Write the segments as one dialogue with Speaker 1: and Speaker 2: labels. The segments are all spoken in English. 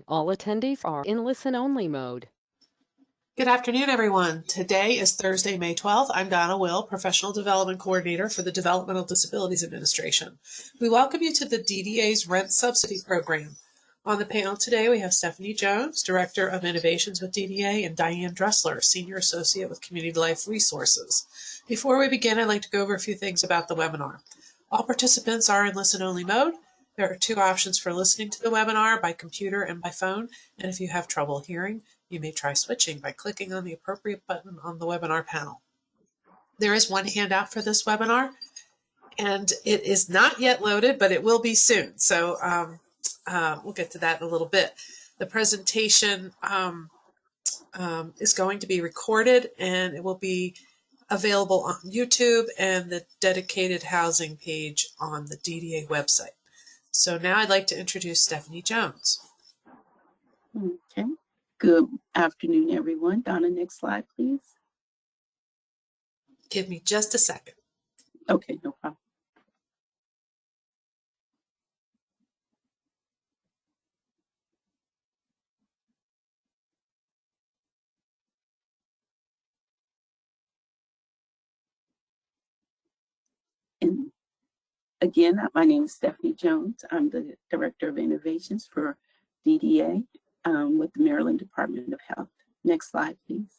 Speaker 1: All attendees are in listen-only mode.
Speaker 2: Good afternoon, everyone. Today is Thursday, May 12th. I'm Donna Will, Professional Development Coordinator for the Developmental Disabilities Administration. We welcome you to the DDA's Rent Subsidy Program. On the panel today, we have Stephanie Jones, Director of Innovations with DDA, and Diane Dressler, Senior Associate with Community Life Resources. Before we begin, I'd like to go over a few things about the webinar. All participants are in listen-only mode. There are two options for listening to the webinar, by computer and by phone, and if you have trouble hearing, you may try switching by clicking on the appropriate button on the webinar panel. There is one handout for this webinar, and it is not yet loaded, but it will be soon. So we'll get to that in a little bit. The presentation is going to be recorded, and it will be available on YouTube and the dedicated housing page on the DDA website. So now I'd like to introduce Stephanie Jones.
Speaker 3: Okay. Good afternoon, everyone. Donna, next slide, please.
Speaker 2: Give me just a second.
Speaker 3: Okay, no problem. And again, my name is Stephanie Jones. I'm the Director of Innovations for DDA with the Maryland Department of Health. Next slide, please.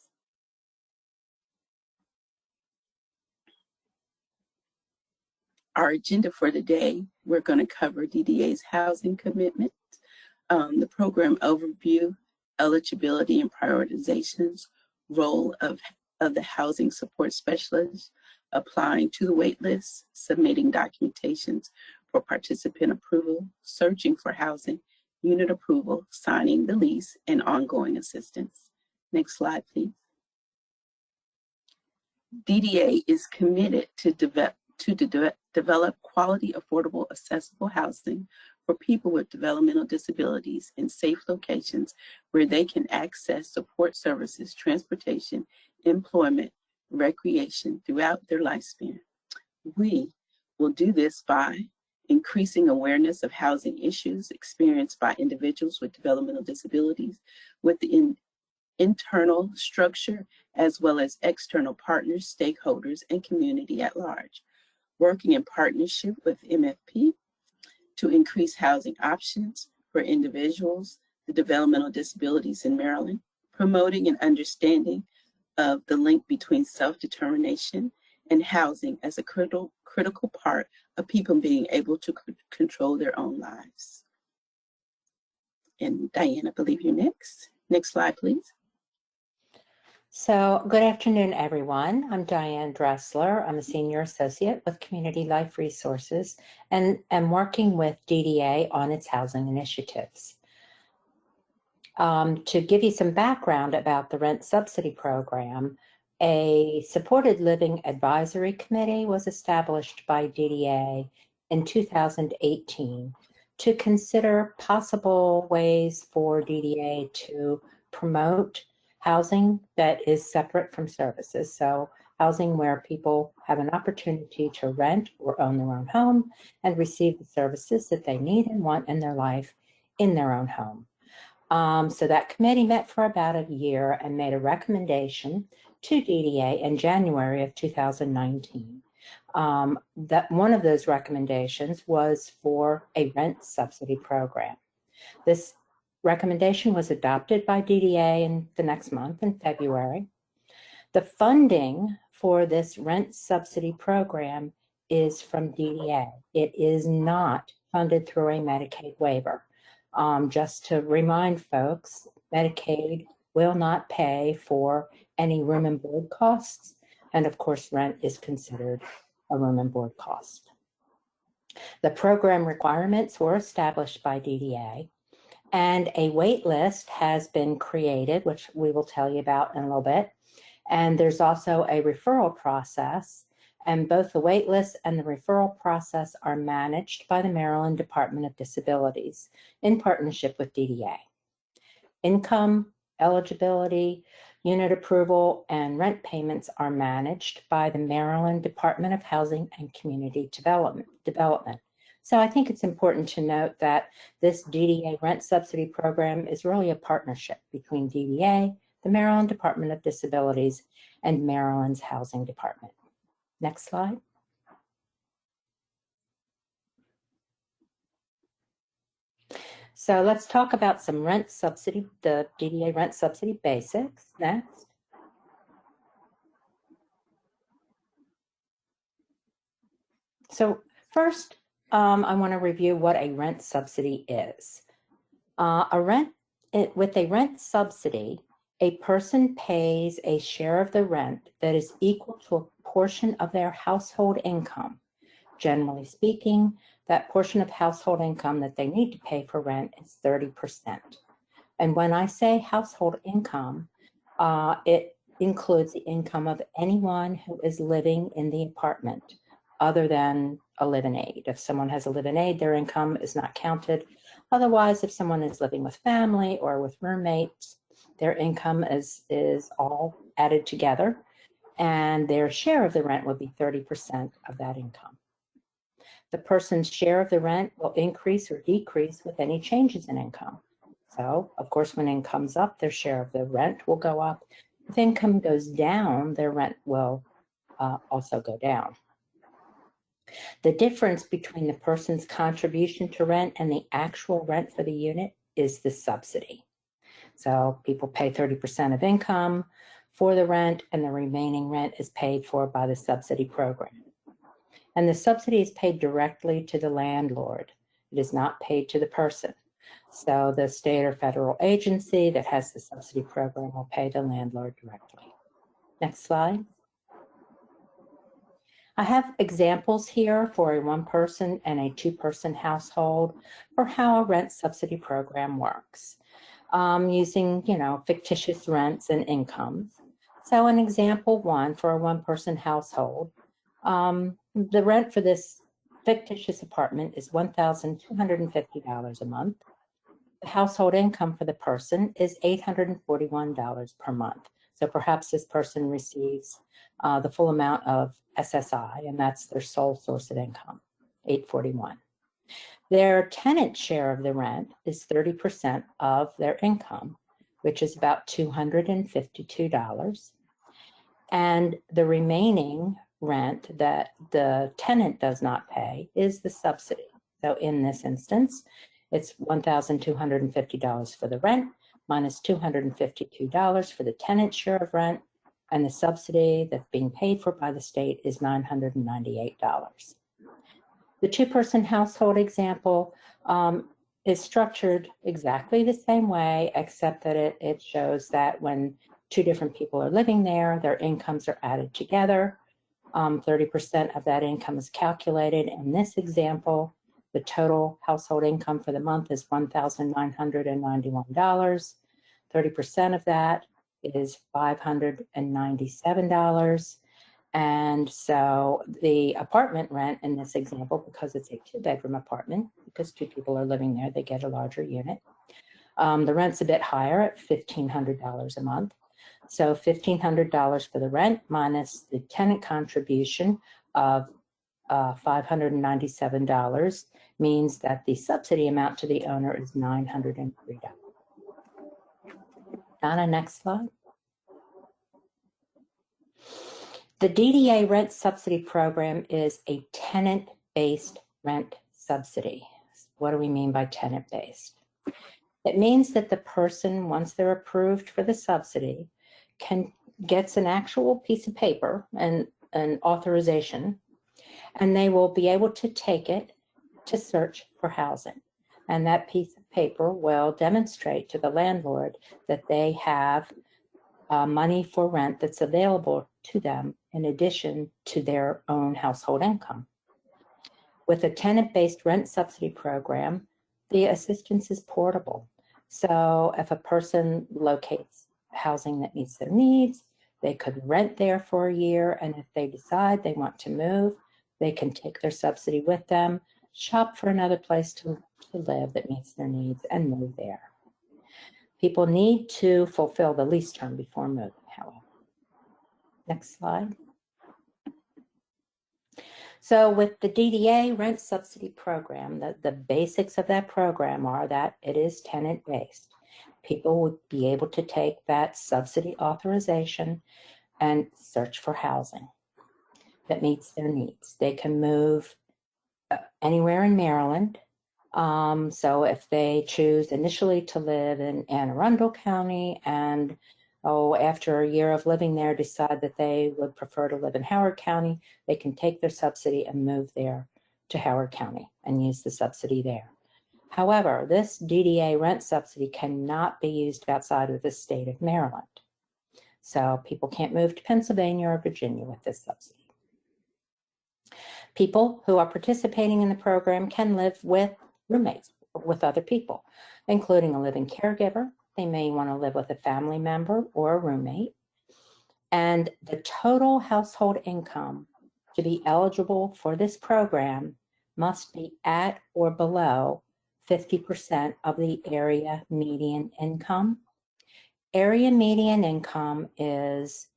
Speaker 3: Our agenda for the day, we're going to cover DDA's housing commitment, the program overview, eligibility and prioritizations, role of the housing support specialist, applying to the waitlist, submitting documentations for participant approval, searching for housing, unit approval, signing the lease, and ongoing assistance. Next slide, please. DDA is committed to develop quality, affordable, accessible housing for people with developmental disabilities in safe locations where they can access support services, transportation, employment, recreation throughout their lifespan. We will do this by increasing awareness of housing issues experienced by individuals with developmental disabilities within internal structure as well as external partners, stakeholders, and community at large. Working in partnership with M.P.A to increase housing options for individuals with developmental disabilities in Maryland, promoting an understanding of the link between self-determination and housing as a critical part of people being able to control their own lives. And Diane, I believe you're next. Next slide, please.
Speaker 4: So good afternoon, everyone. I'm Diane Dressler. I'm a Senior Associate with Community Life Resources and am working with DDA on its housing initiatives. To give you some background about the Rent Subsidy Program, a Supported Living Advisory Committee was established by DDA in 2018 to consider possible ways for DDA to promote housing that is separate from services. So housing where people have an opportunity to rent or own their own home and receive the services that they need and want in their life in their own home. So that committee met for about a year and made a recommendation to DDA in January of 2019. That one of those recommendations was for a rent subsidy program. This recommendation was adopted by DDA in the next month in February. The funding for this rent subsidy program is from DDA. It is not funded through a Medicaid waiver. Just to remind folks, Medicaid will not pay for any room and board costs, and of course rent is considered a room and board cost. The program requirements were established by DDA, and a wait list has been created, which we will tell you about in a little bit. And there's also a referral process, and both the wait list and the referral process are managed by the Maryland Department of Disabilities in partnership with DDA. Income, eligibility, unit approval, and rent payments are managed by the Maryland Department of Housing and Community Development. So I think it's important to note that this DDA rent subsidy program is really a partnership between DDA, the Maryland Department of Disabilities, and Maryland's Housing Department. Next slide. So let's talk about some rent subsidy, the DDA rent subsidy basics next. So first, I want to review what a rent subsidy is. With a rent subsidy, a person pays a share of the rent that is equal to a portion of their household income. Generally speaking, that portion of household income that they need to pay for rent is 30%. And when I say household income, it includes the income of anyone who is living in the apartment other than a live-in aid. If someone has a live-in aid, their income is not counted. Otherwise, if someone is living with family or with roommates, their income is all added together, and their share of the rent will be 30% of that income. The person's share of the rent will increase or decrease with any changes in income. So, of course, when income's up, their share of the rent will go up. If income goes down, their rent will also go down. The difference between the person's contribution to rent and the actual rent for the unit is the subsidy. So people pay 30% of income for the rent, and the remaining rent is paid for by the subsidy program. And the subsidy is paid directly to the landlord. It is not paid to the person. So the state or federal agency that has the subsidy program will pay the landlord directly. Next slide. I have examples here for a one-person and a two-person household for how a rent subsidy program works, using, fictitious rents and incomes. So in example one, for a one-person household, the rent for this fictitious apartment is $1,250 a month. The household income for the person is $841 per month. So perhaps this person receives the full amount of SSI, and that's their sole source of income, $841. Their tenant share of the rent is 30% of their income, which is about $252. And the remaining rent that the tenant does not pay is the subsidy. So in this instance, it's $1,250 for the rent, minus $252 for the tenant share of rent, and the subsidy that's being paid for by the state is $998. The two-person household example is structured exactly the same way, except that it shows that when two different people are living there, their incomes are added together. 30% of that income is calculated. In this example, the total household income for the month is $1,991. 30% of that is $597. And so the apartment rent in this example, because it's a two-bedroom apartment, because two people are living there, they get a larger unit. The rent's a bit higher at $1,500 a month. So $1,500 for the rent minus the tenant contribution of $597 means that the subsidy amount to the owner is $903. Donna, next slide. The DDA rent subsidy program is a tenant-based rent subsidy. What do we mean by tenant-based? It means that the person, once they're approved for the subsidy, gets an actual piece of paper and an authorization, and they will be able to take it to search for housing. And that piece of paper will demonstrate to the landlord that they have money for rent that's available to them in addition to their own household income. With a tenant-based rent subsidy program, the assistance is portable. So if a person locates housing that meets their needs, they could rent there for a year, and if they decide they want to move, they can take their subsidy with them, shop for another place to live that meets their needs, and move there. People need to fulfill the lease term before moving, however. Next slide. So with the DDA rent subsidy program, the basics of that program are that it is tenant-based. People would be able to take that subsidy authorization and search for housing that meets their needs. They can move anywhere in Maryland. So if they choose initially to live in Anne Arundel County and after a year of living there decide that they would prefer to live in Howard County, they can take their subsidy and move there to Howard County and use the subsidy there. However, this DDA rent subsidy cannot be used outside of the state of Maryland. So people can't move to Pennsylvania or Virginia with this subsidy. People who are participating in the program can live with roommates, with other people, including a living caregiver. They may want to live with a family member or a roommate. And the total household income to be eligible for this program must be at or below 50% of the area median income. Area median income is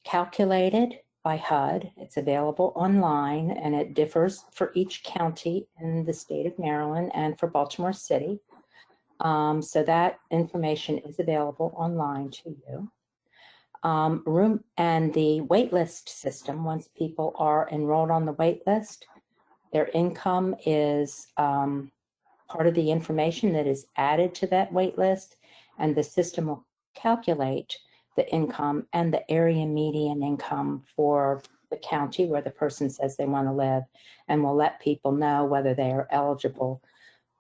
Speaker 4: calculated by HUD. It's available online, and it differs for each county in the state of Maryland and for Baltimore City. So that information is available online to you. Room and the waitlist system, once people are enrolled on the waitlist, their income is part of the information that is added to that waitlist, and the system will calculate the income and the area median income for the county where the person says they want to live, and will let people know whether they are eligible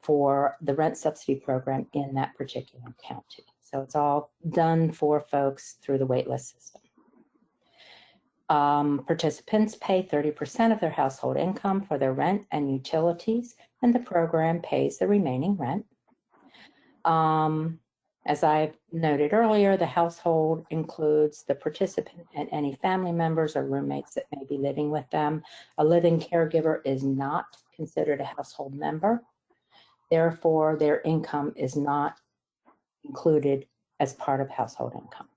Speaker 4: for the rent subsidy program in that particular county. So it's all done for folks through the waitlist system. Participants pay 30% of their household income for their rent and utilities, and the program pays the remaining rent. As I've noted earlier, the household includes the participant and any family members or roommates that may be living with them. A living caregiver is not considered a household member. Therefore, their income is not included as part of household income.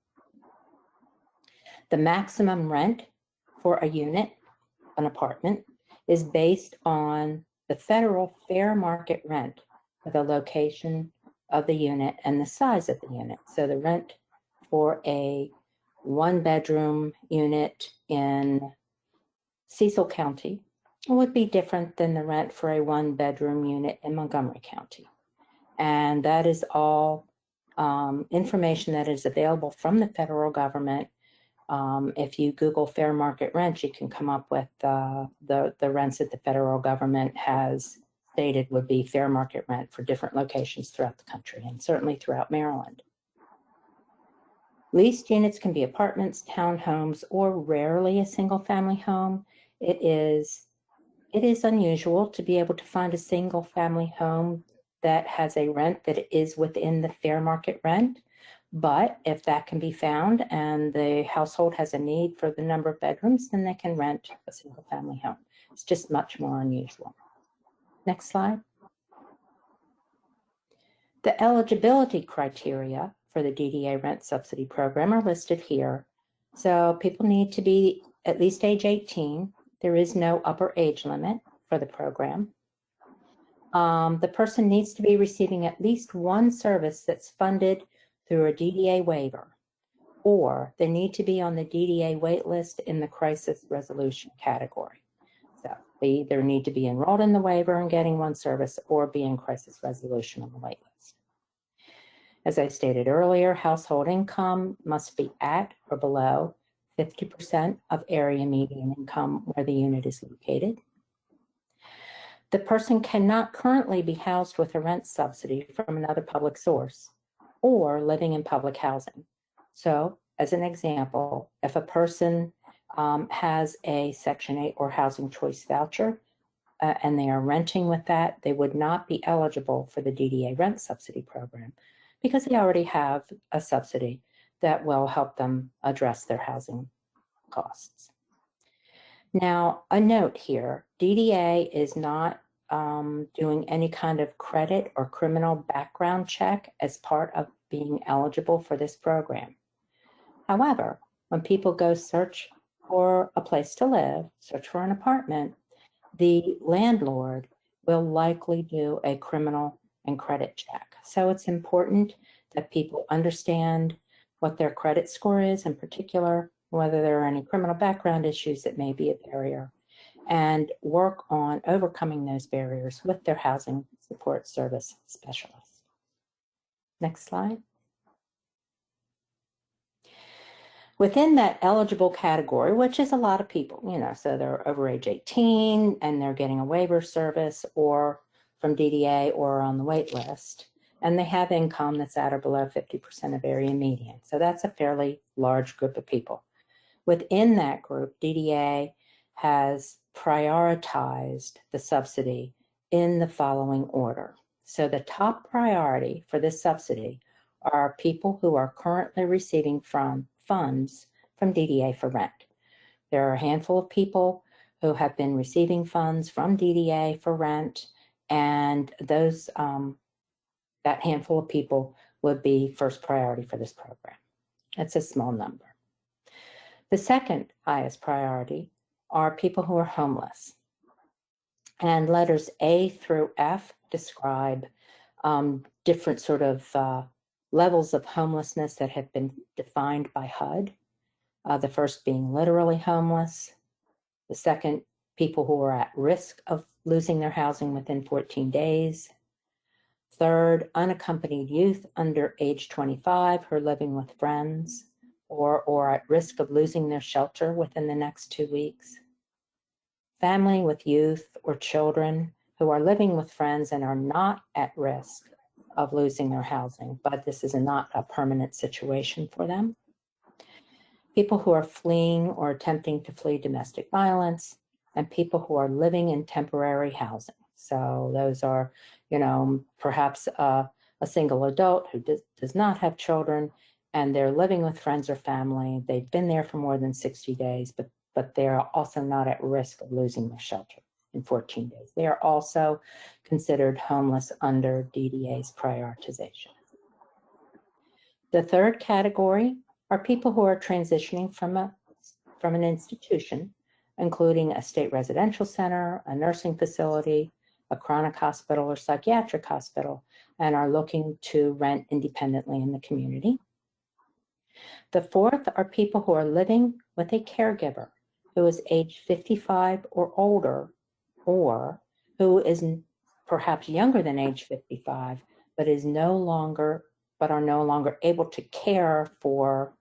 Speaker 4: The maximum rent for a unit, an apartment, is based on the federal fair market rent for the location of the unit and the size of the unit. So the rent for a one-bedroom unit in Cecil County would be different than the rent for a one-bedroom unit in Montgomery County. And that is all information that is available from the federal government. If you Google fair market rent, you can come up with the rents that the federal government has stated would be fair market rent for different locations throughout the country, and certainly throughout Maryland. Leased units can be apartments, townhomes, or rarely a single-family home. It is unusual to be able to find a single-family home that has a rent that is within the fair market rent. But if that can be found and the household has a need for the number of bedrooms, then they can rent a single-family home. It's just much more unusual. Next slide. The eligibility criteria for the DDA rent subsidy program are listed here. So people need to be at least age 18. There is no upper age limit for the program. The person needs to be receiving at least one service that's funded through a DDA waiver, or they need to be on the DDA waitlist in the crisis resolution category. So they either need to be enrolled in the waiver and getting one service or be in crisis resolution on the waitlist. As I stated earlier, household income must be at or below 50% of area median income where the unit is located. The person cannot currently be housed with a rent subsidy from another public source or living in public housing. So, as an example, if a person has a Section 8 or housing choice voucher and they are renting with that, they would not be eligible for the DDA rent subsidy program because they already have a subsidy that will help them address their housing costs. Now, a note here, DDA is not doing any kind of credit or criminal background check as part of being eligible for this program. However, when people go search for a place to live, search for an apartment, the landlord will likely do a criminal and credit check. So it's important that people understand what their credit score is in particular, whether there are any criminal background issues that may be a barrier, and work on overcoming those barriers with their housing support service specialist. Next slide. Within that eligible category, which is a lot of people, so they're over age 18 and they're getting a waiver service or from DDA or on the wait list, and they have income that's at or below 50% of area median. So that's a fairly large group of people. Within that group, DDA has prioritized the subsidy in the following order. So the top priority for this subsidy are people who are currently receiving funds from DDA for rent. There are a handful of people who have been receiving funds from DDA for rent, and those that handful of people would be first priority for this program. That's a small number. The second highest priority are people who are homeless. And letters A through F describe different sort of levels of homelessness that have been defined by HUD. The first being literally homeless. The second, people who are at risk of losing their housing within 14 days. Third, unaccompanied youth under age 25 who are living with friends or at risk of losing their shelter within the next 2 weeks. Family with youth or children who are living with friends and are not at risk of losing their housing, but this is not a permanent situation for them. People who are fleeing or attempting to flee domestic violence, and people who are living in temporary housing. So those are, perhaps a single adult who does not have children, and they're living with friends or family. They've been there for more than 60 days, but they're also not at risk of losing their shelter in 14 days. They are also considered homeless under DDA's prioritization. The third category are people who are transitioning from an institution, including a state residential center, a nursing facility, a chronic hospital or psychiatric hospital, and are looking to rent independently in the community. The fourth are people who are living with a caregiver who is age 55 or older, or who is perhaps younger than age 55, but are no longer able to care for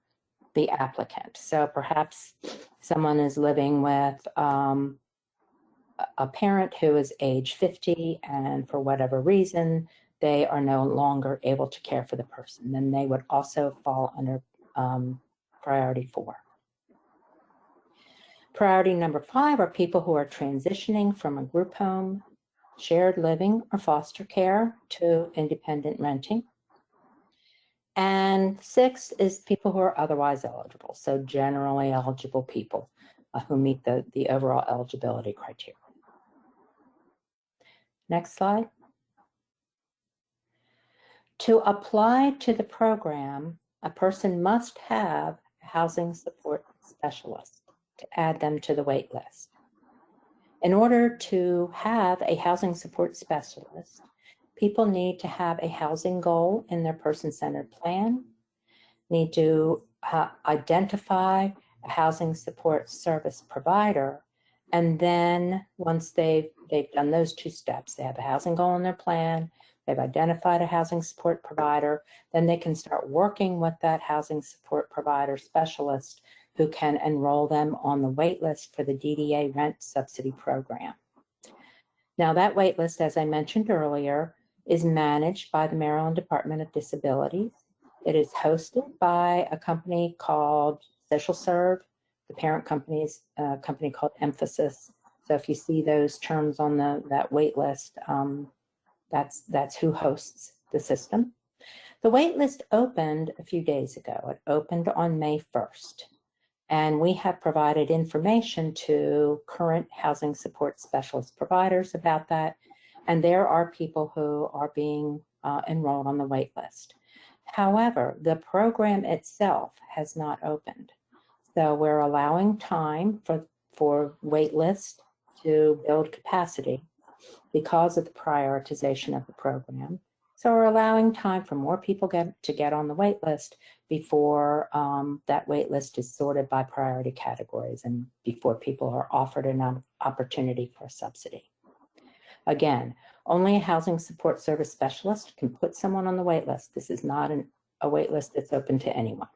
Speaker 4: the applicant. So perhaps someone is living with a parent who is age 50, and for whatever reason, they are no longer able to care for the person. Then they would also fall under priority 4. Priority number 5 are people who are transitioning from a group home, shared living, or foster care to independent renting. And 6 is people who are otherwise eligible, so generally eligible people who meet the overall eligibility criteria. Next slide. To apply to the program, a person must have a housing support specialist to add them to the wait list. In order to have a housing support specialist, people need to have a housing goal in their person-centered plan, need to identify a housing support service provider, and then once they've done those 2 steps, they have a housing goal in their plan, they've identified a housing support provider, then they can start working with that housing support provider specialist who can enroll them on the wait list for the DDA Rent Subsidy program. Now that wait list, as I mentioned earlier, is managed by the Maryland Department of Disabilities. It is hosted by a company called Social Serve. The parent company is a company called Emphasis. So if you see those terms on that wait list, that's who hosts the system. The wait list opened a few days ago. It opened on May 1st. And we have provided information to current housing support specialist providers about that. And there are people who are being enrolled on the wait list. However, the program itself has not opened. So we're allowing time for waitlist to build capacity because of the prioritization of the program. So we're allowing time for more people to get on the wait list before that wait list is sorted by priority categories and before people are offered an opportunity for a subsidy. Again, only a housing support service specialist can put someone on the wait list. This is not a wait list that's open to anyone.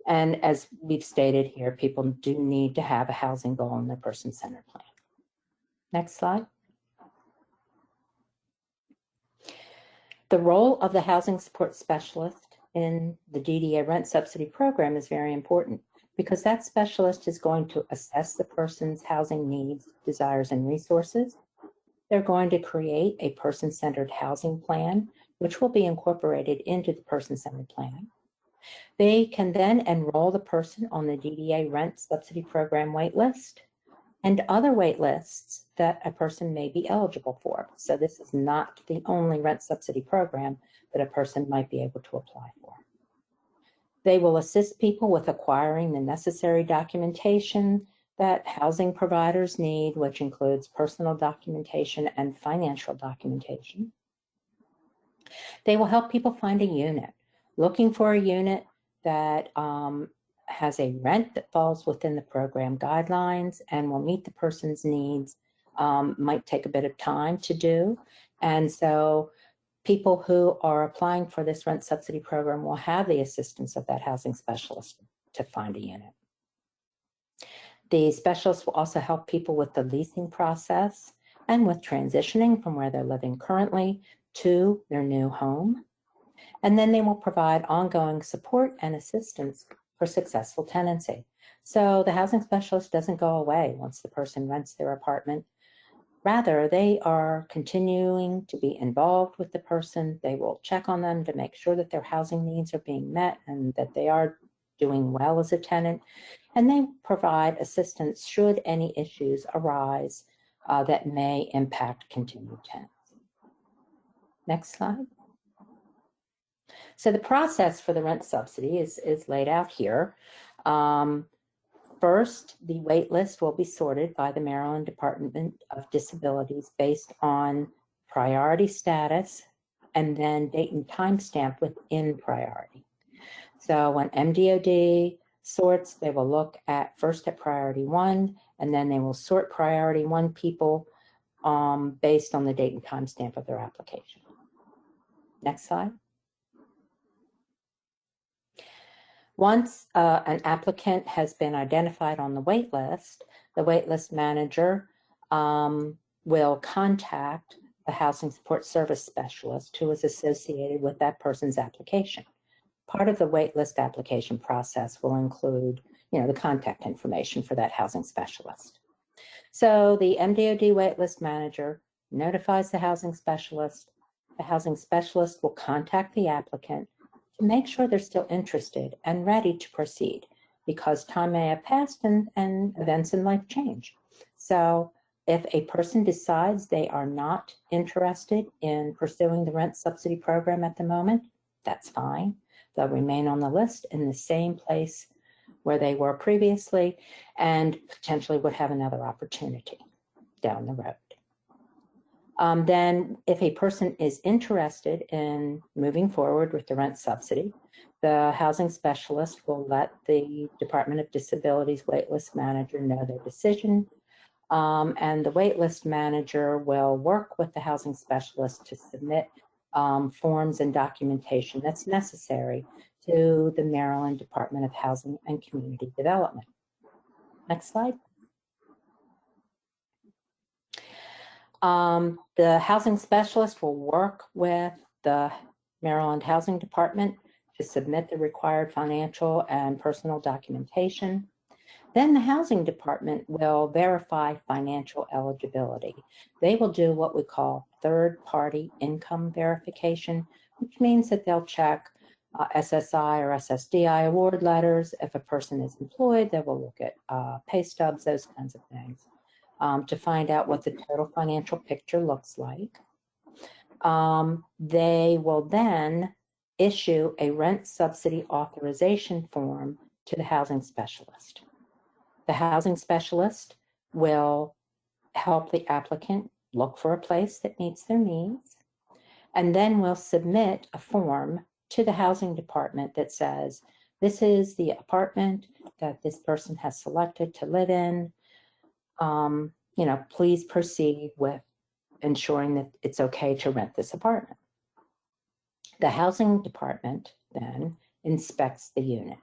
Speaker 4: And as we've stated here, people do need to have a housing goal in their person-centered plan. Next slide. The role of the housing support specialist in the DDA rent subsidy program is very important because that specialist is going to assess the person's housing needs, desires, and resources. They're going to create a person-centered housing plan, which will be incorporated into the person-centered plan. They can then enroll the person on the DDA rent subsidy program waitlist and other wait lists that a person may be eligible for. So this is not the only rent subsidy program that a person might be able to apply for. They will assist people with acquiring the necessary documentation that housing providers need, which includes personal documentation and financial documentation. They will help people find a unit. Looking for a unit that has a rent that falls within the program guidelines and will meet the person's needs might take a bit of time to do. And so people who are applying for this rent subsidy program will have the assistance of that housing specialist to find a unit. The specialist will also help people with the leasing process and with transitioning from where they're living currently to their new home. And then they will provide ongoing support and assistance for successful tenancy. So the housing specialist doesn't go away once the person rents their apartment. Rather, they are continuing to be involved with the person. They will check on them to make sure that their housing needs are being met and that they are doing well as a tenant. And they provide assistance should any issues arise that may impact continued tenants. Next slide. So the process for the rent subsidy is laid out here. First, the wait list will be sorted by the Maryland Department of Disabilities based on priority status and then date and timestamp within priority. So when MDOD sorts, they will look at first at priority 1, and then they will sort priority 1 people based on the date and timestamp of their application. Next slide. Once an applicant has been identified on the wait list, the wait list manager will contact the housing support service specialist who is associated with that person's application. Part of the wait list application process will include, the contact information for that housing specialist. So the MDOD wait list manager notifies the housing specialist. The housing specialist will contact the applicant to make sure they're still interested and ready to proceed, because time may have passed and events in life change. So if a person decides they are not interested in pursuing the rent subsidy program at the moment, that's fine. They'll remain on the list in the same place where they were previously and potentially would have another opportunity down the road. Then if a person is interested in moving forward with the rent subsidy, the housing specialist will let the Department of Disabilities waitlist manager know their decision. And the waitlist manager will work with the housing specialist to submit forms and documentation that's necessary to the Maryland Department of Housing and Community Development. Next slide. The housing specialist will work with the Maryland Housing Department to submit the required financial and personal documentation. Then the housing department will verify financial eligibility. They will do what we call third-party income verification, which means that they'll check SSI or SSDI award letters. If a person is employed, they will look at pay stubs, those kinds of things, to find out what the total financial picture looks like. They will then issue a rent subsidy authorization form to the housing specialist. The housing specialist will help the applicant look for a place that meets their needs, and then will submit a form to the housing department that says, this is the apartment that this person has selected to live in. Please proceed with ensuring that it's okay to rent this apartment. The housing department then inspects the unit.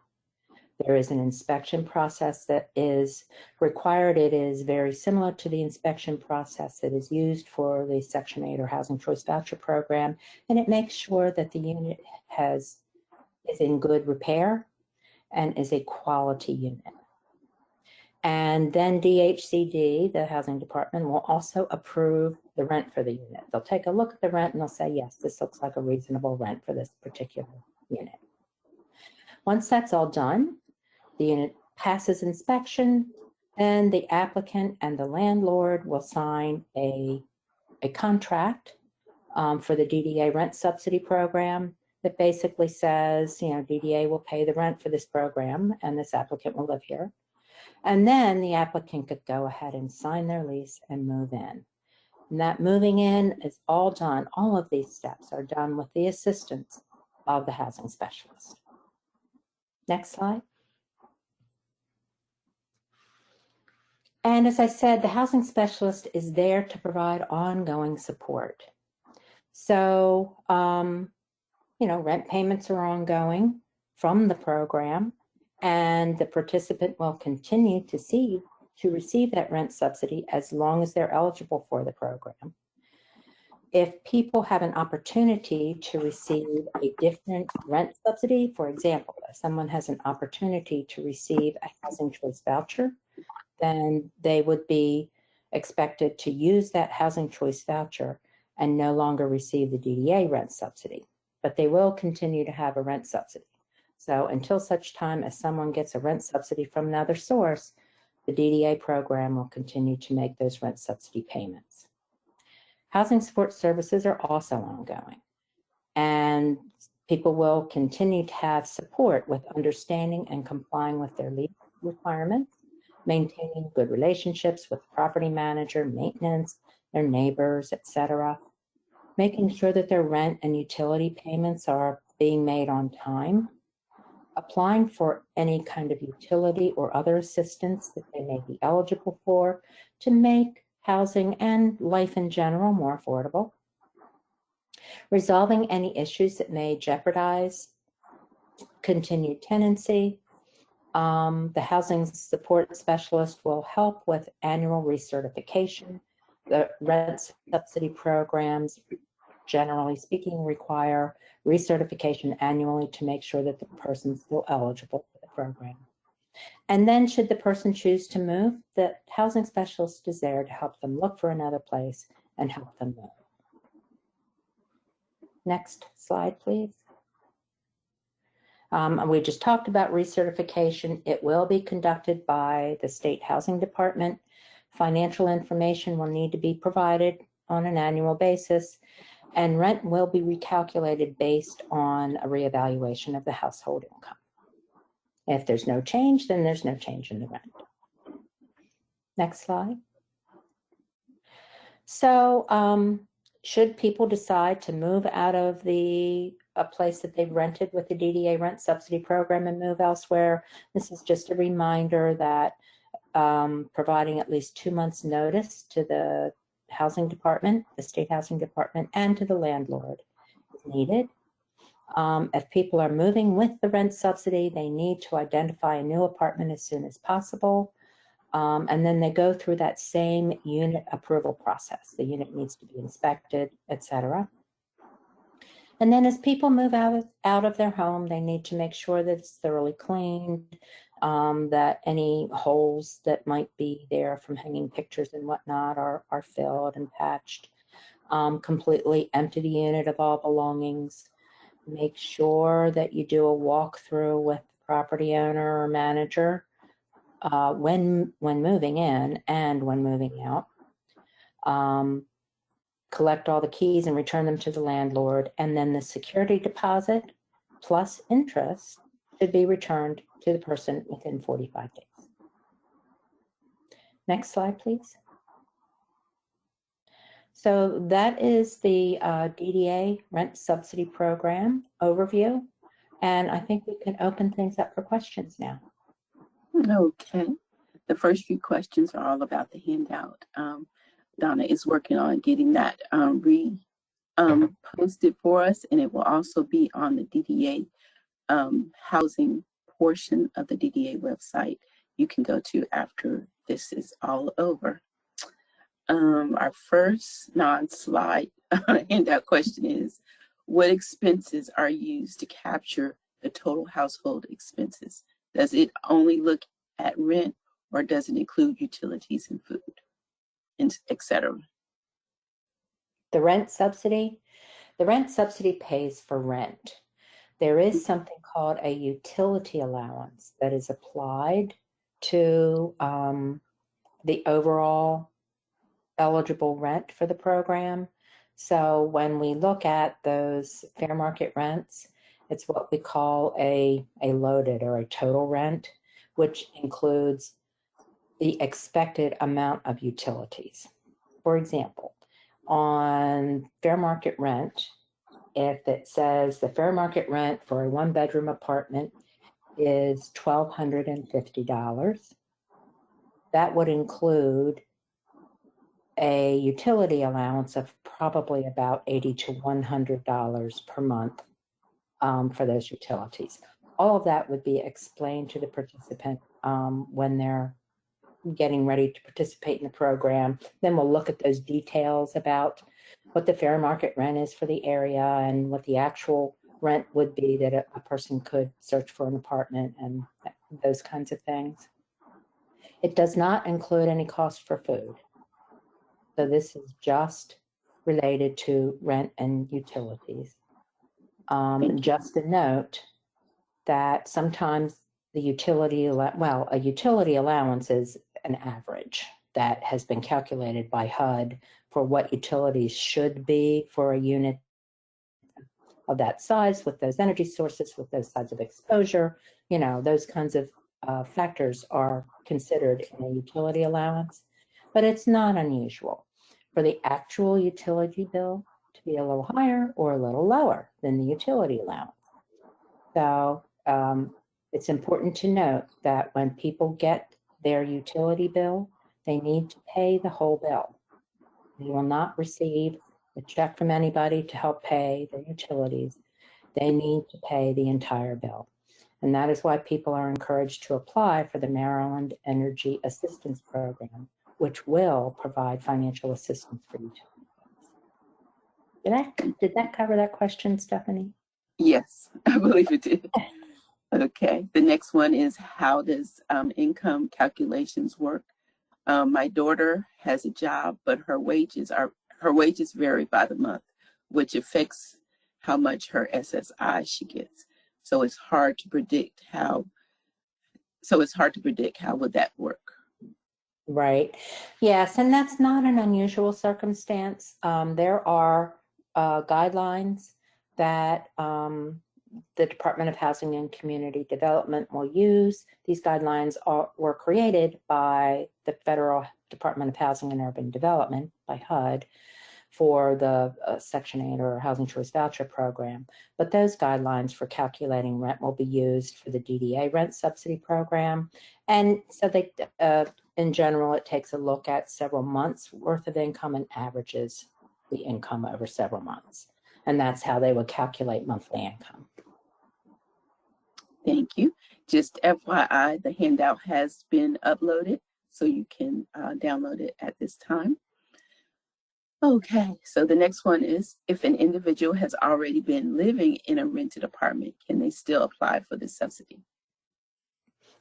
Speaker 4: There is an inspection process that is required. It is very similar to the inspection process that is used for the Section 8 or Housing Choice Voucher program, and it makes sure that the unit is in good repair and is a quality unit. And then DHCD, the housing department, will also approve the rent for the unit. They'll take a look at the rent and they'll say, yes, this looks like a reasonable rent for this particular unit. Once that's all done, the unit passes inspection, and the applicant and the landlord will sign a contract for the DDA Rent Subsidy program that basically says, DDA will pay the rent for this program and this applicant will live here. And then the applicant could go ahead and sign their lease and move in. And that moving in is all done. All of these steps are done with the assistance of the housing specialist. Next slide. And as I said, the housing specialist is there to provide ongoing support. So, rent payments are ongoing from the program, and the participant will continue to receive that rent subsidy as long as they're eligible for the program. If people have an opportunity to receive a different rent subsidy, for example, if someone has an opportunity to receive a housing choice voucher, then they would be expected to use that housing choice voucher and no longer receive the DDA rent subsidy, but they will continue to have a rent subsidy. So until such time as someone gets a rent subsidy from another source, the DDA program will continue to make those rent subsidy payments. Housing support services are also ongoing, and people will continue to have support with understanding and complying with their lease requirements, maintaining good relationships with the property manager, maintenance, their neighbors, etc., making sure that their rent and utility payments are being made on time, applying for any kind of utility or other assistance that they may be eligible for to make housing and life in general more affordable, resolving any issues that may jeopardize continued tenancy. The housing support specialist will help with annual recertification. The rent subsidy programs, generally speaking, require recertification annually to make sure that the person's still eligible for the program. And then should the person choose to move, the housing specialist is there to help them look for another place and help them move. Next slide, please. We just talked about recertification. It will be conducted by the State Housing Department. Financial information will need to be provided on an annual basis, and rent will be recalculated based on a reevaluation of the household income. If there's no change, then there's no change in the rent. Next slide. So should people decide to move out of a place that they've rented with the DDA rent subsidy program and move elsewhere, this is just a reminder that providing at least 2 months notice to the housing department, the state housing department, and to the landlord is needed. If people are moving with the rent subsidy, they need to identify a new apartment as soon as possible. And then they go through that same unit approval process. The unit needs to be inspected, etc. And then as people move out of their home, they need to make sure that it's thoroughly cleaned, that any holes that might be there from hanging pictures and whatnot are filled and patched. Completely empty the unit of all belongings. Make sure that you do a walkthrough with the property owner or manager when moving in and when moving out. Collect all the keys and return them to the landlord. And then the security deposit plus interest should be returned to the person within 45 days. Next slide, please. So that is the DDA Rent Subsidy Program overview. And I think we can open things up for questions now.
Speaker 3: Okay. The first few questions are all about the handout. Donna is working on getting that posted for us, and it will also be on the DDA housing portion of the DDA website you can go to after this is all over. Our first non-slide handout question is, what expenses are used to capture the total household expenses? Does it only look at rent, or does it include utilities and food, and et cetera?
Speaker 4: The rent subsidy pays for rent. There is something called a utility allowance that is applied to the overall eligible rent for the program. So when we look at those fair market rents, it's what we call a loaded or a total rent, which includes the expected amount of utilities. For example, on fair market rent, if it says the fair market rent for a one-bedroom apartment is $1,250, that would include a utility allowance of probably about $80 to $100 per month for those utilities. All of that would be explained to the participant when they're getting ready to participate in the program. Then we'll look at those details about what the fair market rent is for the area and what the actual rent would be that a person could search for an apartment and those kinds of things. It does not include any cost for food. So this is just related to rent and utilities. Just a note that sometimes the utility, a utility allowance is an average that has been calculated by HUD for what utilities should be for a unit of that size, with those energy sources, with those sides of exposure. You know, those kinds of factors are considered in a utility allowance, but it's not unusual for the actual utility bill to be a little higher or a little lower than the utility allowance. So it's important to note that when people get their utility bill, they need to pay the whole bill. They will not receive a check from anybody to help pay their utilities. They need to pay the entire bill. And that is why people are encouraged to apply for the Maryland Energy Assistance Program, which will provide financial assistance for utility bills. Did that cover that question, Stephanie?
Speaker 3: Yes, I believe it did. Okay, the next one is, how does income calculations work? My daughter has a job, but her wages vary by the month, which affects how much her SSI she gets. So it's hard to predict how would that work.
Speaker 4: Right. Yes, and that's not an unusual circumstance. There are guidelines that the Department of Housing and Community Development will use. These guidelines were created by the Federal Department of Housing and Urban Development, by HUD, for the Section 8 or Housing Choice Voucher program. But those guidelines for calculating rent will be used for the DDA Rent Subsidy program. And so they, in general, it takes a look at several months worth of income and averages the income over several months. And that's how they would calculate monthly income.
Speaker 3: Thank you. Just FYI, the handout has been uploaded, so you can download it at this time. Okay, so the next one is, if an individual has already been living in a rented apartment, can they still apply for this subsidy?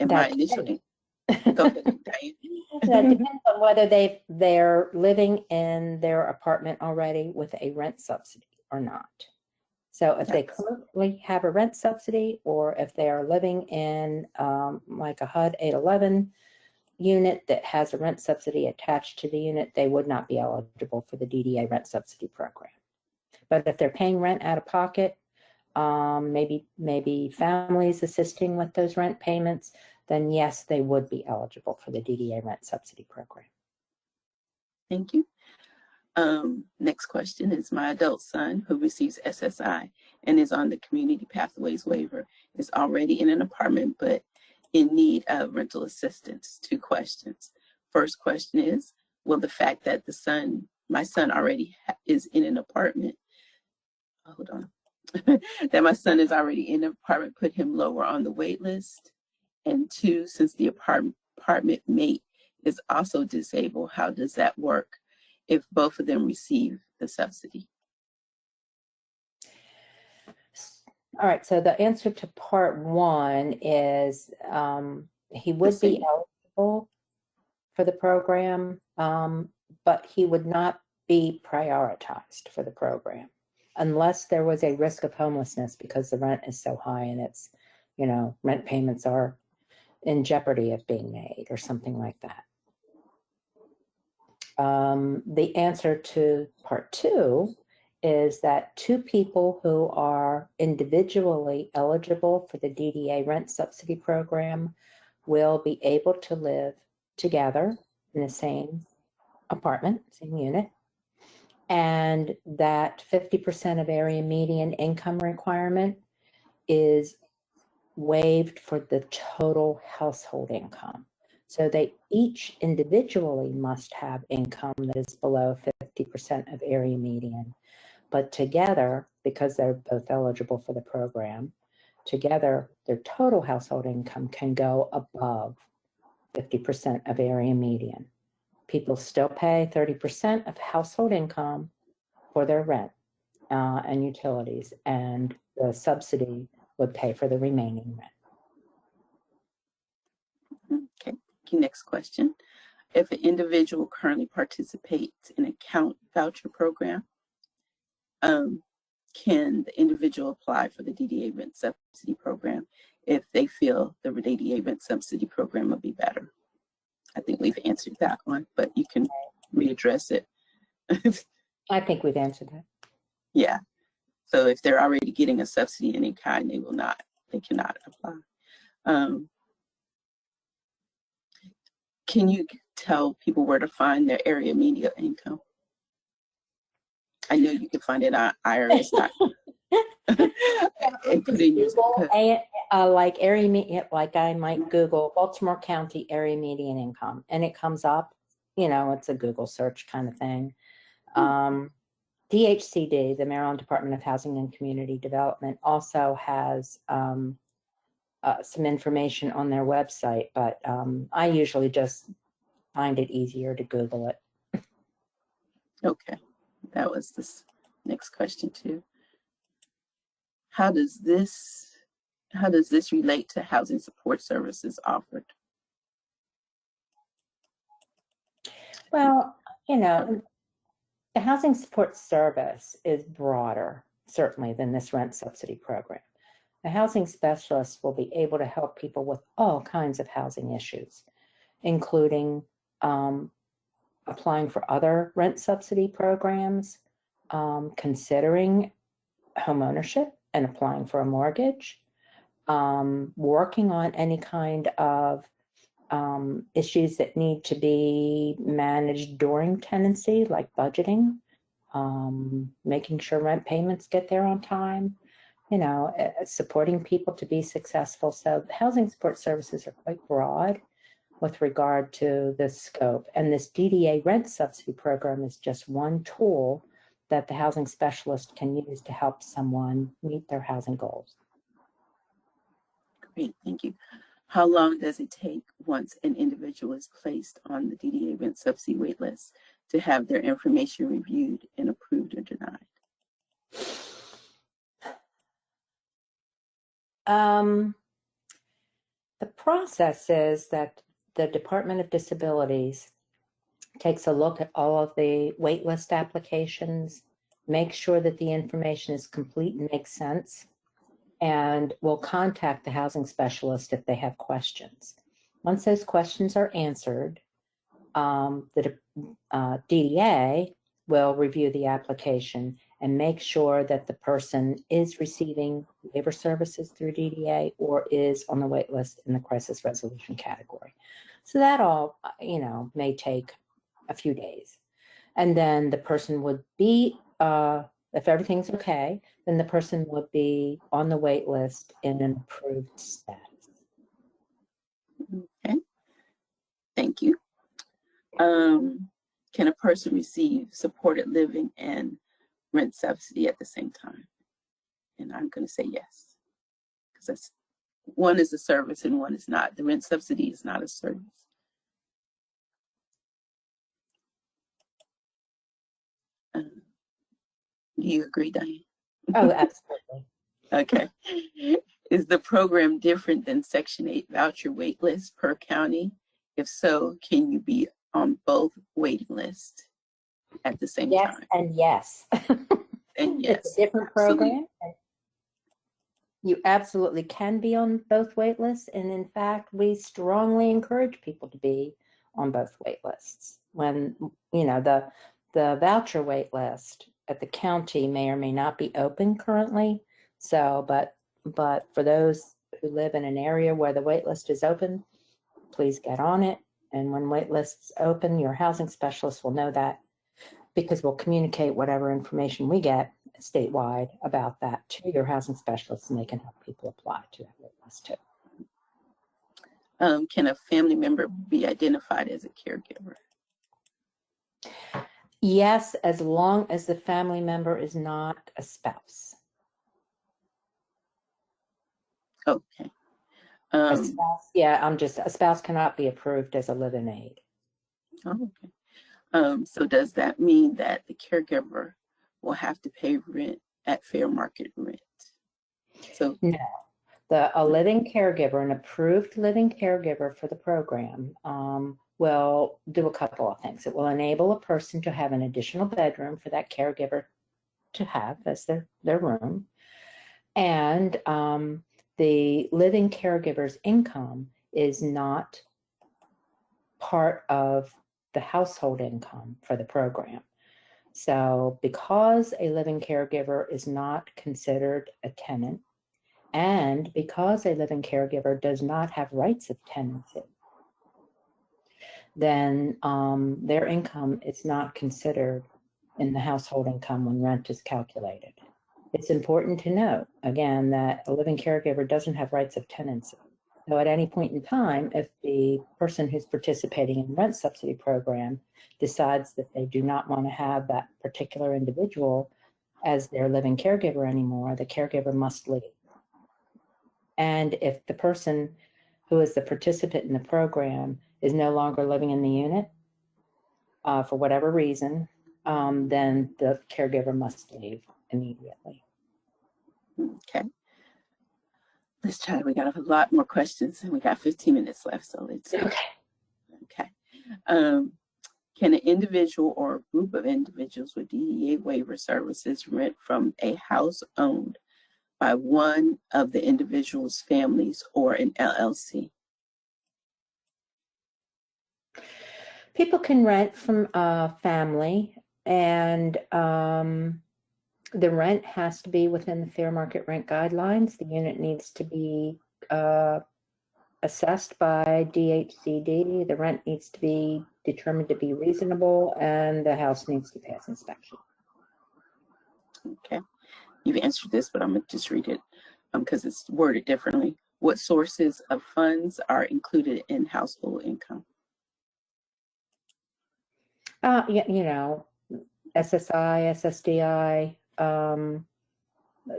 Speaker 3: And my initial, go ahead, Diane.
Speaker 4: That depends on whether they're living in their apartment already with a rent subsidy or not. So if they currently have a rent subsidy, or if they are living in like a HUD 811 unit that has a rent subsidy attached to the unit, they would not be eligible for the DDA Rent Subsidy program. But if they're paying rent out of pocket, maybe families assisting with those rent payments, then yes, they would be eligible for the DDA rent subsidy program.
Speaker 3: Thank you. Next question is, my adult son who receives SSI and is on the Community Pathways Waiver is already in an apartment but in need of rental assistance. 2 questions. First question is, will the fact that my son already is in an apartment, hold on, that my son is already in an apartment put him lower on the wait list? And 2, since the apartment mate is also disabled, how does that work if both of them receive the subsidy?
Speaker 4: All right, so the answer to part 1 is he would be eligible for the program, but he would not be prioritized for the program unless there was a risk of homelessness because the rent is so high and it's, rent payments are in jeopardy of being made or something like that. The answer to part 2 is that 2 people who are individually eligible for the DDA rent subsidy program will be able to live together in the same apartment, same unit, and that 50% of area median income requirement is waived for the total household income. So they each individually must have income that is below 50% of area median. But together, because they're both eligible for the program, together their total household income can go above 50% of area median. People still pay 30% of household income for their rent and utilities, and the subsidy would pay for the remaining rent.
Speaker 3: Okay, next question. If an individual currently participates in a voucher program, can the individual apply for the DDA rent subsidy program if they feel the DDA rent subsidy program will be better? I think we've answered that one, but you can readdress it.
Speaker 4: I think we've answered that.
Speaker 3: Yeah. So if they're already getting a subsidy in any kind, they cannot apply. Can you tell people where to find their area median income? I know you can find it on IRS. And put in your
Speaker 4: like area median, like I might Google Baltimore County area median income, and it comes up. It's a Google search kind of thing. DHCD, the Maryland Department of Housing and Community Development, also has some information on their website, but I usually just find it easier to Google it.
Speaker 3: Okay, that was this next question too. How does this relate to housing support services offered?
Speaker 4: Well, the housing support service is broader, certainly, than this rent subsidy program. The housing specialist will be able to help people with all kinds of housing issues, including applying for other rent subsidy programs, considering homeownership and applying for a mortgage, working on any kind of issues that need to be managed during tenancy, like budgeting, making sure rent payments get there on time, supporting people to be successful. So housing support services are quite broad with regard to this scope. And this DDA rent subsidy program is just one tool that the housing specialist can use to help someone meet their housing goals.
Speaker 3: Great, thank you. How long does it take once an individual is placed on the DDA rent subsidy waitlist to have their information reviewed and approved or denied?
Speaker 4: The process is that the Department of Disabilities takes a look at all of the waitlist applications, makes sure that the information is complete and makes sense, and will contact the housing specialist if they have questions. Once those questions are answered, the DDA will review the application and make sure that the person is receiving waiver services through DDA or is on the wait list in the crisis resolution category. So that all, may take a few days. And then the person would be, if everything's okay, then the person would be on the wait list in an approved status.
Speaker 3: Okay, thank you. Can a person receive supported living and rent subsidy at the same time? And I'm going to say yes, because that's one is a service and one is not. The rent subsidy is not a service. Do you agree, Diane?
Speaker 4: Oh, absolutely.
Speaker 3: Okay. Is the program different than Section 8 voucher wait list per county? If so, can you be on both waiting lists at the same
Speaker 4: Yes,
Speaker 3: time?
Speaker 4: and yes.
Speaker 3: And yes.
Speaker 4: It's a different program. You absolutely can be on both wait lists. And in fact, we strongly encourage people to be on both wait lists. When, the voucher wait list at the county may or may not be open currently. So, but for those who live in an area where the wait list is open, please get on it. And when wait lists open, your housing specialist will know that, because we'll communicate whatever information we get statewide about that to your housing specialists, and they can help people apply to that wait list too.
Speaker 3: Can a family member be identified as a caregiver?
Speaker 4: Yes, as long as the family member is not a spouse.
Speaker 3: Okay.
Speaker 4: A spouse, a spouse cannot be approved as a live-in aid.
Speaker 3: Oh, okay. So does that mean that the caregiver will have to pay rent at fair market rent? So
Speaker 4: no, a living caregiver, an approved living caregiver for the program, will do a couple of things. It will enable a person to have an additional bedroom for that caregiver to have as their room. And the living caregiver's income is not part of the household income for the program. So because a living caregiver is not considered a tenant, and because a living caregiver does not have rights of tenancy, then their income is not considered in the household income when rent is calculated. It's important to note, again, that a living caregiver doesn't have rights of tenancy. So at any point in time, if the person who's participating in the rent subsidy program decides that they do not want to have that particular individual as their living caregiver anymore, the caregiver must leave. And if the person who is the participant in the program is no longer living in the unit for whatever reason, then the caregiver must leave immediately.
Speaker 3: okay. Let's try. We got a lot more questions, and we got 15 minutes left, so let's. Okay. Can an individual or a group of individuals with DDA waiver services rent from a house owned by one of the individual's families or an LLC?
Speaker 4: People can rent from a family, and the rent has to be within the fair market rent guidelines. The unit needs to be assessed by DHCD. The rent needs to be determined to be reasonable, and the house needs to pass inspection.
Speaker 3: Okay. You've answered this, but I'm going to just read it because it's worded differently. What sources of funds are included in household income?
Speaker 4: SSI, SSDI,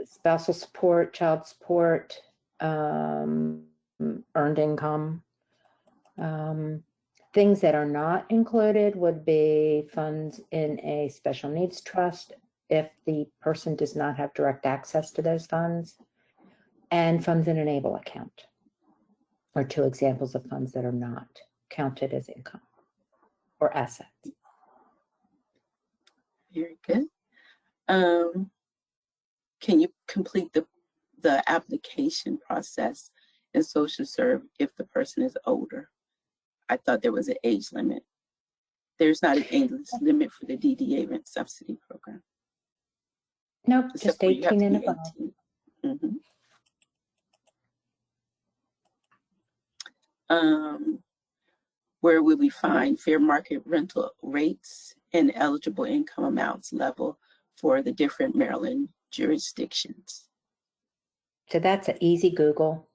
Speaker 4: spousal support, child support, earned income. Things that are not included would be funds in a special needs trust if the person does not have direct access to those funds, and funds in an ABLE account are two examples of funds that are not counted as income or assets.
Speaker 3: Very good. Can you complete the application process in social serve if the person is older? I thought there was an age limit. There's not an age limit for the DDA rent subsidy program.
Speaker 4: Nope,
Speaker 3: Except
Speaker 4: just
Speaker 3: for you have
Speaker 4: 18
Speaker 3: to
Speaker 4: and
Speaker 3: be
Speaker 4: above.
Speaker 3: 18. Where will we find fair market rental rates and eligible income amounts level for the different Maryland jurisdictions?
Speaker 4: So that's an easy Google.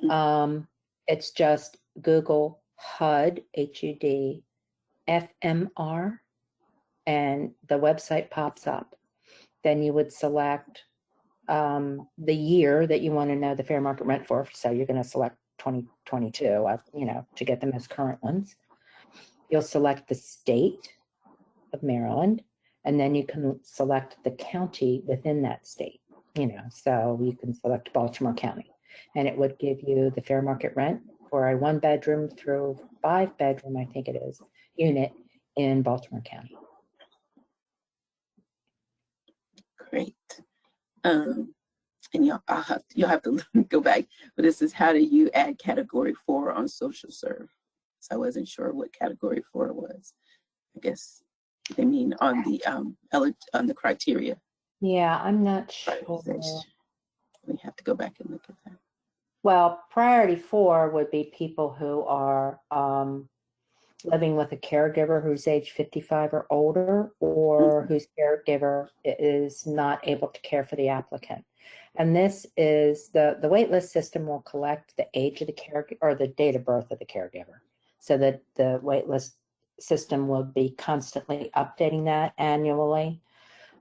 Speaker 4: It's just Google HUD, HUD, FMR, and the website pops up. Then you would select the year that you want to know the fair market rent for. So you're going to select 2022, to get the most current ones. You'll select the state of Maryland, and then you can select the county within that state, so you can select Baltimore County, and it would give you the fair market rent for a 1-bedroom through 5-bedroom, I think it is, unit in Baltimore County.
Speaker 3: Great. And you'll have to go back, but this is how do you add category 4 on social serve? So I wasn't sure what category 4 was. I guess they mean on the criteria.
Speaker 4: Yeah, I'm not sure.
Speaker 3: We have to go back and look at that.
Speaker 4: Well, priority 4 would be people who are living with a caregiver who's age 55 or older, or whose caregiver is not able to care for the applicant. And this is the waitlist system will collect the age of the caregiver or the date of birth of the caregiver, so that the waitlist system will be constantly updating that annually.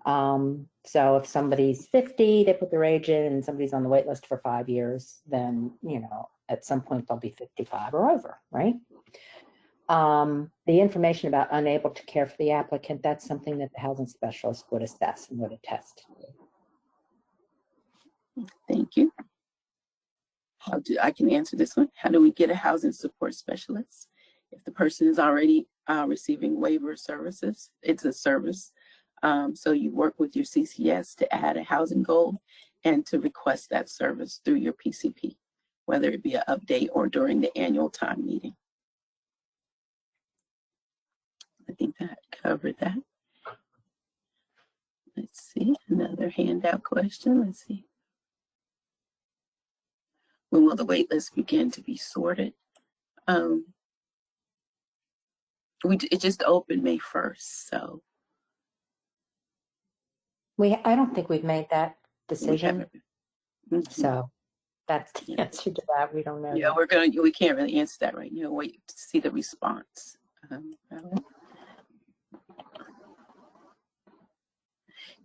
Speaker 4: So if somebody's 50, they put their age in, and somebody's on the wait list for 5 years, then, at some point they'll be 55 or over, right? The information about unable to care for the applicant, that's something that the housing specialist would assess and would attest to.
Speaker 3: Thank you. I can answer this one. How do we get a housing support specialist? If the person is already receiving waiver services, it's a service. So you work with your CCS to add a housing goal and to request that service through your PCP, whether it be an update or during the annual time meeting. I think that covered that. Let's see, another handout question. Let's see. When will the wait list begin to be sorted? It just opened May 1st, so.
Speaker 4: I don't think we've made that decision. So that's the answer to that. We don't know.
Speaker 3: Yeah, we can't really answer that right now. Wait to see the response.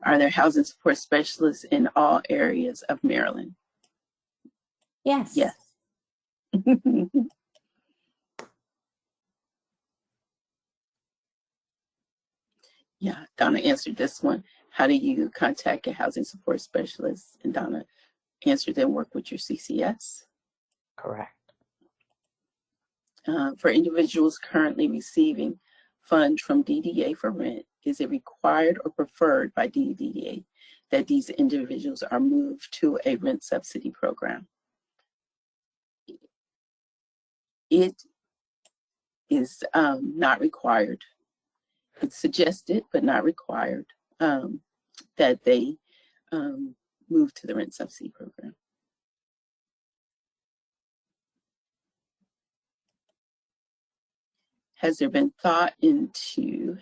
Speaker 3: Are there housing support specialists in all areas of Maryland?
Speaker 4: Yes.
Speaker 3: Yes. Yeah, Donna answered this one. How do you contact a housing support specialist? And Donna answered and work with your CCS.
Speaker 4: Correct.
Speaker 3: For individuals currently receiving funds from DDA for rent, is it required or preferred by DDA that these individuals are moved to a rent subsidy program? It is not required. It's suggested, but not required, that they move to the rent subsidy program. Has there been thought into,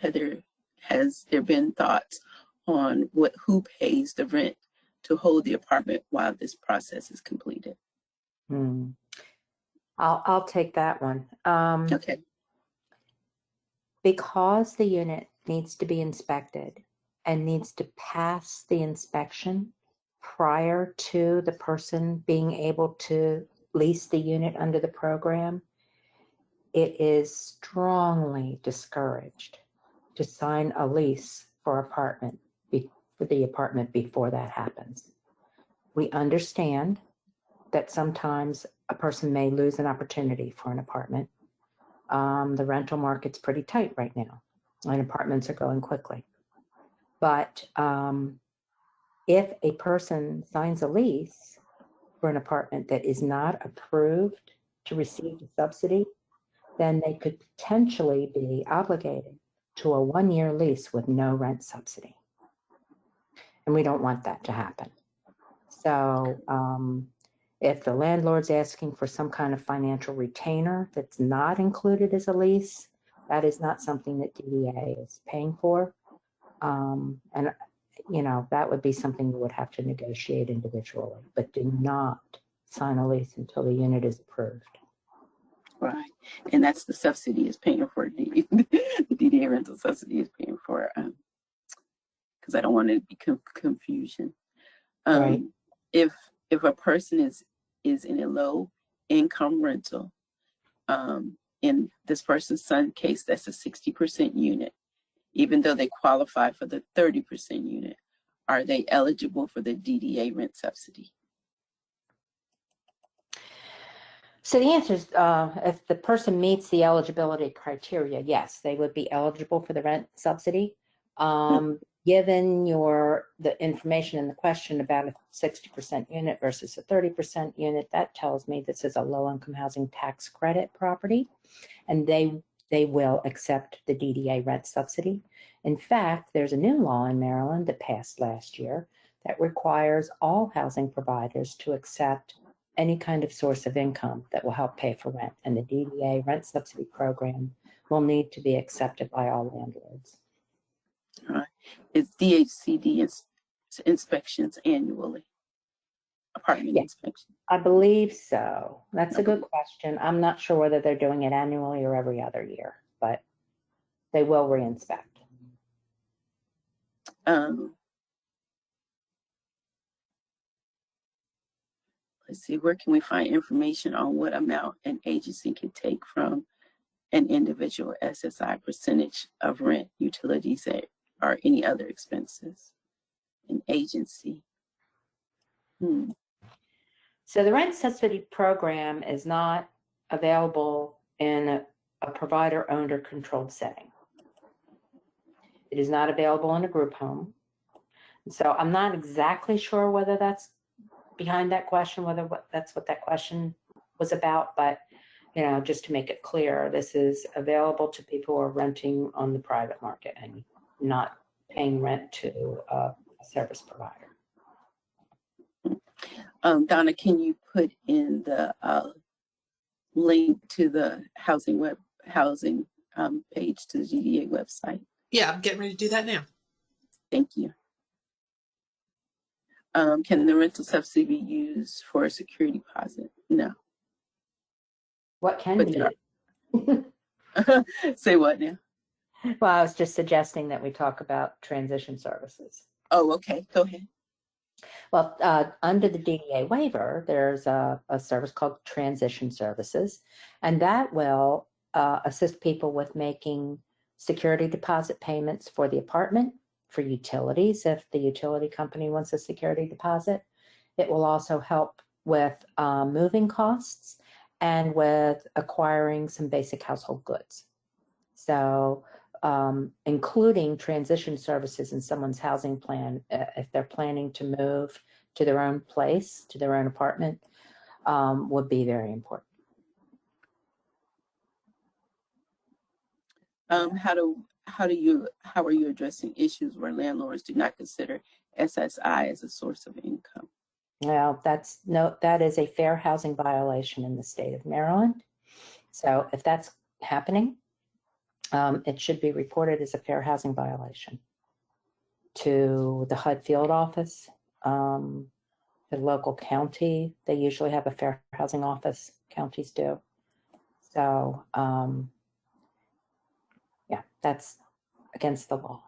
Speaker 3: has there been thoughts on who pays the rent to hold the apartment while this process is completed?
Speaker 4: I'll take that one.
Speaker 3: Okay.
Speaker 4: Because the unit needs to be inspected and needs to pass the inspection prior to the person being able to lease the unit under the program, it is strongly discouraged to sign a lease for the apartment before that happens. We understand that sometimes a person may lose an opportunity for an apartment. The rental market's pretty tight right now, and apartments are going quickly. But if a person signs a lease for an apartment that is not approved to receive a subsidy, then they could potentially be obligated to a 1-year lease with no rent subsidy. and we don't want that to happen. So if the landlord's asking for some kind of financial retainer that's not included as a lease, that is not something that DDA is paying for. And, you know, that would be something you would have to negotiate individually, but do not sign a lease until the unit is approved.
Speaker 3: Right. And that's the subsidy is paying for the DDA rental subsidy is paying for, because I don't want it to be confusion.
Speaker 4: Right.
Speaker 3: If a person is in a low income rental, in this person's son case, that's a 60% unit, even though they qualify for the 30% unit, are they eligible for the DDA rent subsidy?
Speaker 4: So the answer is, if the person meets the eligibility criteria, yes, they would be eligible for the rent subsidy. Given the information in the question about a 60% unit versus a 30% unit, that tells me this is a low-income housing tax credit property, and they will accept the DDA rent subsidy. In fact, there's a new law in Maryland that passed last year that requires all housing providers to accept any kind of source of income that will help pay for rent, and the DDA rent subsidy program will need to be accepted by all landlords.
Speaker 3: It's DHCD inspections annually, apartment inspection.
Speaker 4: I believe so. That's a good question. I'm not sure whether they're doing it annually or every other year, but they will re-inspect.
Speaker 3: Let's see, where can we find information on what amount an agency can take from an individual SSI percentage of rent, utilities, or any other expenses? An agency.
Speaker 4: So the rent subsidy program is not available in a provider-owned or controlled setting. It is not available in a group home. So I'm not exactly sure whether that's behind that question, that's what that question was about, but you know, just to make it clear, this is available to people who are renting on the private market and not paying rent to a service provider.
Speaker 3: Donna, can you put in the link to the housing page to the DDA website?
Speaker 2: Yeah, I'm getting ready to do that now.
Speaker 3: Thank you. Can the rental subsidy be used for a security deposit? No.
Speaker 4: What can you do?
Speaker 3: Say what now?
Speaker 4: Well, I was just suggesting that we talk about transition services.
Speaker 3: Oh, okay. Go ahead.
Speaker 4: Well, under the DDA waiver, there's a service called transition services, and that will assist people with making security deposit payments for the apartment, for utilities, if the utility company wants a security deposit. It will also help with moving costs and with acquiring some basic household goods. So including transition services in someone's housing plan, if they're planning to move to their own place, to their own apartment, would be very important.
Speaker 3: How are you addressing issues where landlords do not consider SSI as a source of income?
Speaker 4: Well, that is a fair housing violation in the state of Maryland. So if that's happening, it should be reported as a fair housing violation to the HUD field office, the local county. They usually have a fair housing office, counties do. So yeah, that's against the law.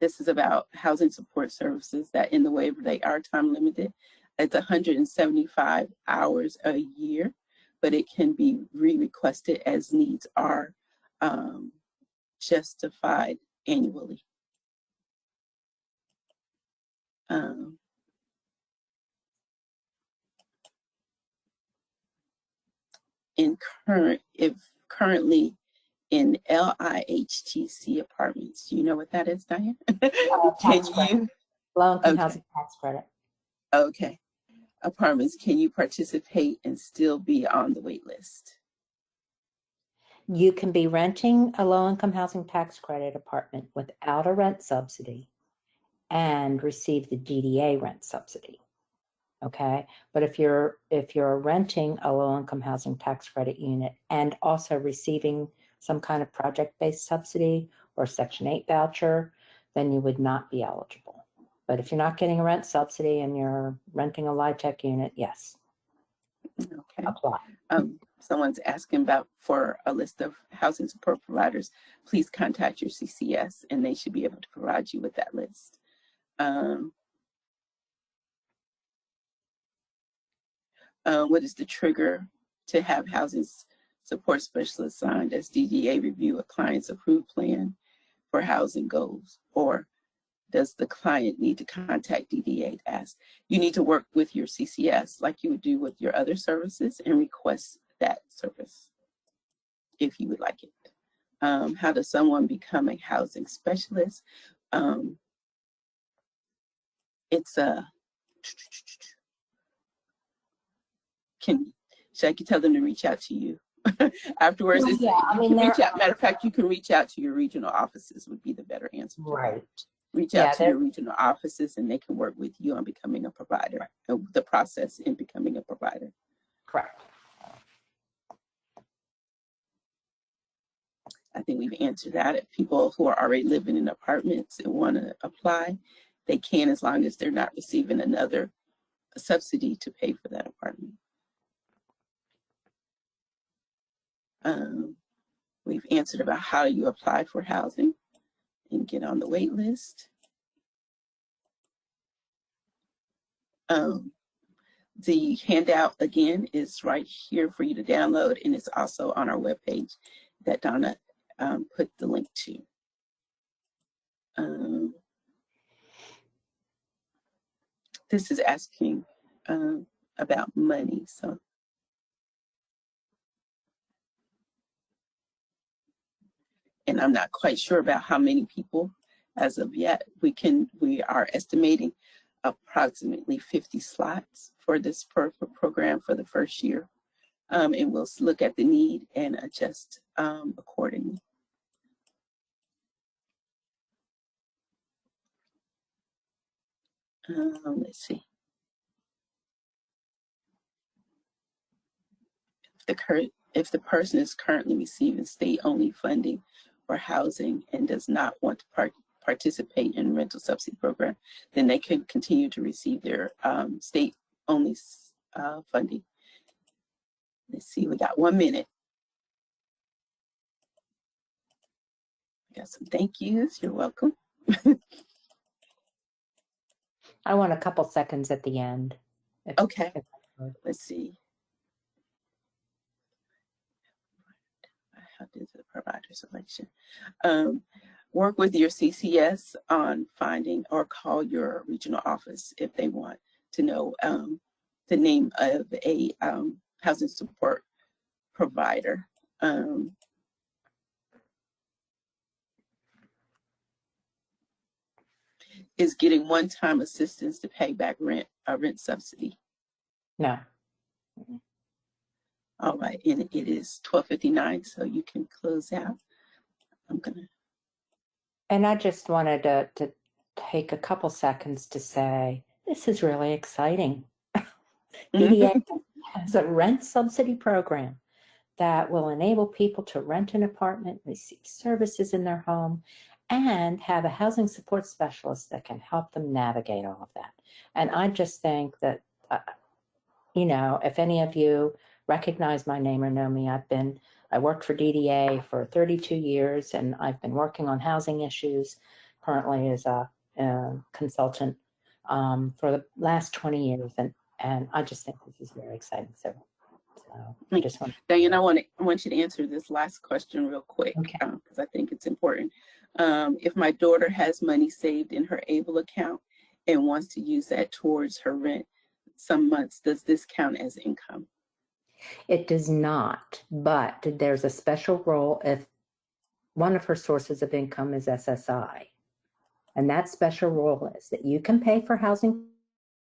Speaker 3: This is about housing support services that in the waiver, they are time limited. It's 175 hours a year, but it can be re-requested as needs are justified annually. Currently in LIHTC apartments, do you know what that is, Diane?
Speaker 4: Low-income housing tax credit.
Speaker 3: Okay. Apartments, can you participate and still be on the wait list?
Speaker 4: You can be renting a low-income housing tax credit apartment without a rent subsidy and receive the DDA rent subsidy. Okay, but if you're renting a low-income housing tax credit unit and also receiving some kind of project-based subsidy or Section 8 voucher, then you would not be eligible. But if you're not getting a rent subsidy and you're renting a LIHTC unit, yes.
Speaker 3: Okay.
Speaker 4: Apply.
Speaker 3: Someone's asking for a list of housing support providers. Please contact your CCS and they should be able to provide you with that list. What is the trigger to have housing support specialists assigned as DDA review a client's approved plan for housing goals? Or does the client need to contact DDA to ask? You need to work with your CCS like you would do with your other services and request that service if you would like it. How does someone become a housing specialist? It's a, should I tell them to reach out to you afterwards?
Speaker 4: Yeah, I mean,
Speaker 3: matter of fact, you can reach out to your regional offices would be the better answer.
Speaker 4: Right.
Speaker 3: Reach out to your regional offices and they can work with you on becoming a provider, the process in becoming a provider.
Speaker 4: Correct.
Speaker 3: I think we've answered that. If people who are already living in apartments and want to apply, they can, as long as they're not receiving another subsidy to pay for that apartment. We've answered about how you apply for housing and get on the wait list. The handout, again, is right here for you to download, and it's also on our webpage that Donna put the link to. This is asking about money, so. And I'm not quite sure about how many people as of yet. We are estimating approximately 50 slots for this program for the first year. And we'll look at the need and adjust accordingly. Let's see. If the person is currently receiving state-only funding for housing and does not want to participate in rental subsidy program, then they can continue to receive their state-only funding. Let's see, we got 1 minute. We got some thank yous. You're welcome.
Speaker 4: I want a couple seconds at the end.
Speaker 3: Okay, let's see. How did the provider selection? Work with your CCS on finding or call your regional office if they want to know the name of a housing support provider. Is getting one-time assistance to pay back rent, a rent subsidy?
Speaker 4: No.
Speaker 3: All right, and it is 12:59, so you can close out. I'm gonna.
Speaker 4: And I just wanted to take a couple seconds to say, this is really exciting. DDA has a rent subsidy program that will enable people to rent an apartment, receive services in their home, and have a housing support specialist that can help them navigate all of that. And I just think that, you know, if any of you recognize my name or know me, I worked for DDA for 32 years, and I've been working on housing issues currently as a consultant for the last 20 years. And I just think this is very exciting. So I just want
Speaker 3: Diane, I want you to answer this last question real quick, because I think it's important. If my daughter has money saved in her ABLE account and wants to use that towards her rent some months, does this count as income?
Speaker 4: It does not, but there's a special role if one of her sources of income is SSI. And that special role is that you can pay for housing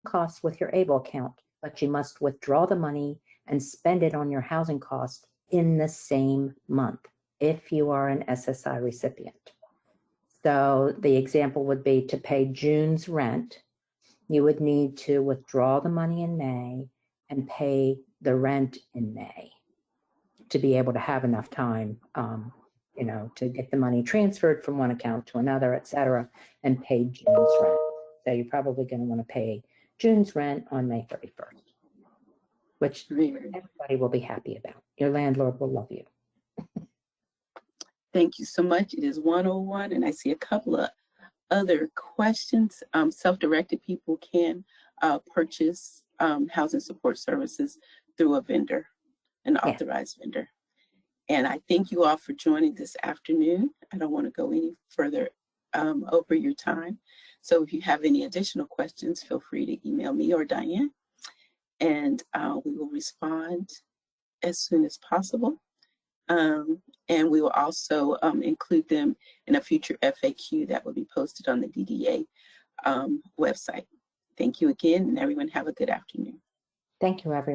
Speaker 4: costs with your ABLE account, but you must withdraw the money and spend it on your housing cost in the same month if you are an SSI recipient. So the example would be to pay June's rent, you would need to withdraw the money in May and pay the rent in May to be able to have enough time, to get the money transferred from one account to another, et cetera, and pay June's rent. So you're probably going to want to pay June's rent on May 31st, which everybody will be happy about. Your landlord will love you.
Speaker 3: Thank you so much. It is 1:01, and I see a couple of other questions. Self-directed people can purchase housing support services through a vendor, an authorized vendor. And I thank you all for joining this afternoon. I don't want to go any further over your time. So if you have any additional questions, feel free to email me or Diane, and we will respond as soon as possible. And we will also include them in a future FAQ that will be posted on the DDA website. Thank you again, and everyone have a good afternoon.
Speaker 4: Thank you, everyone.